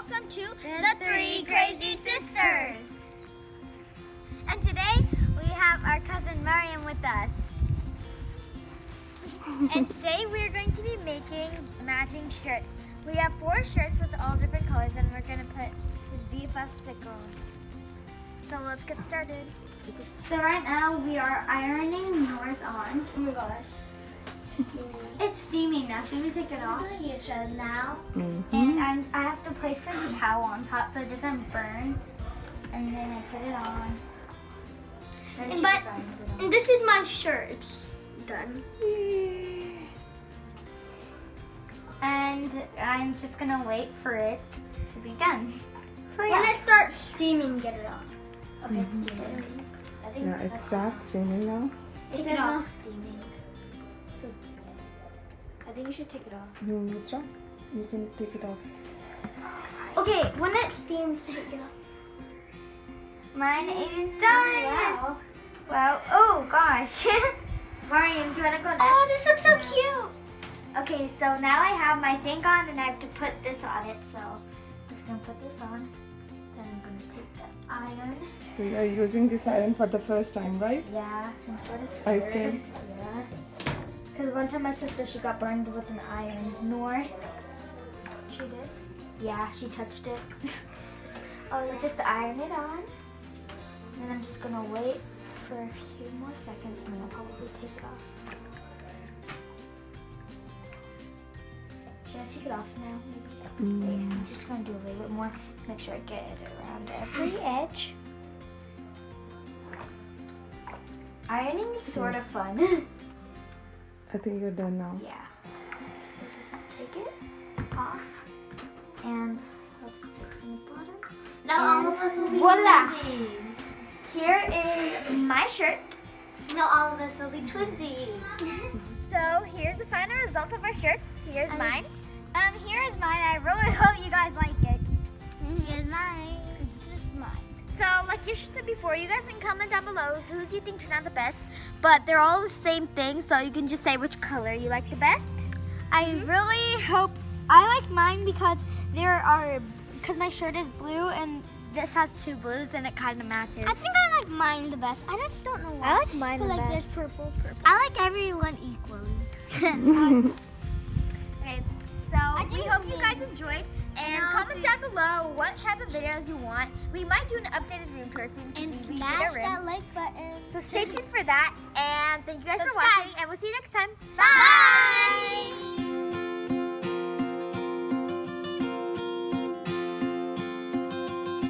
welcome to the Three Crazy Sisters. And today we have our cousin Mariam with us. And today we're going to be making matching shirts. We have 4 shirts with all different colors and we're going to put this BFF sticker on. So let's get started. So right now we are ironing yours on. Oh my gosh. It's steaming now. Should we take it off? You should now. And I have to place this towel on top so it doesn't burn. And then I put it on. And this is my shirt. It's done. And I'm just gonna wait for it to be done. So yeah. When it starts steaming, get it on. Okay, it's steaming. I think it starts steaming now. Take it off. Steaming. So I think you should take it off. You want me to stop? You can take it off. Okay, when it steams, take it off. Mine is done. Wow. Wow. Oh gosh. Mariam, do you want to go next? Oh, this looks so cute. Okay, so now I have my thing on and I have to put this on it. So I'm just going to put this on. Then I'm going to take the iron. So you are using this iron for the first time, right? Yeah, I'm sort of Are you scared. scared? Yeah. Because one time my sister, she got burned with an iron. Nor. She did? Yeah, she touched it. Oh, let's just iron it on. And then I'm just going to wait for a few more seconds and then I'll probably take it off. Should I take it off now? Maybe. Wait, I'm just going to do a little bit more. Make sure I get it around every edge. Ironing is sort of fun. I think you're done now. Yeah. Let's just take it off. And I'll just take it from the bottom. Now all of us will be voila! twinsies. Here is my shirt. Now all of us will be twinsies. So here's the final result of our shirts. Here's mine. Here is mine. I really hope you guys like it. Here's mine. This is mine. So like you said before, you guys can comment down below whose you think turned out the best. But they're all the same thing, so you can just say which color you like the best. I really hope I like mine because because my shirt is blue and this has 2 blues and it kind of matches. I think I like mine the best. I just don't know why. I like mine the like best. this purple. I like everyone equally. Okay, so we hope you guys enjoyed. And comment down below what type of videos you want. We might do an updated room tour soon. And we smash redid our room. that like button. So stay tuned for that. And thank you guys for Subscribe. watching. And we'll see you next time. Bye.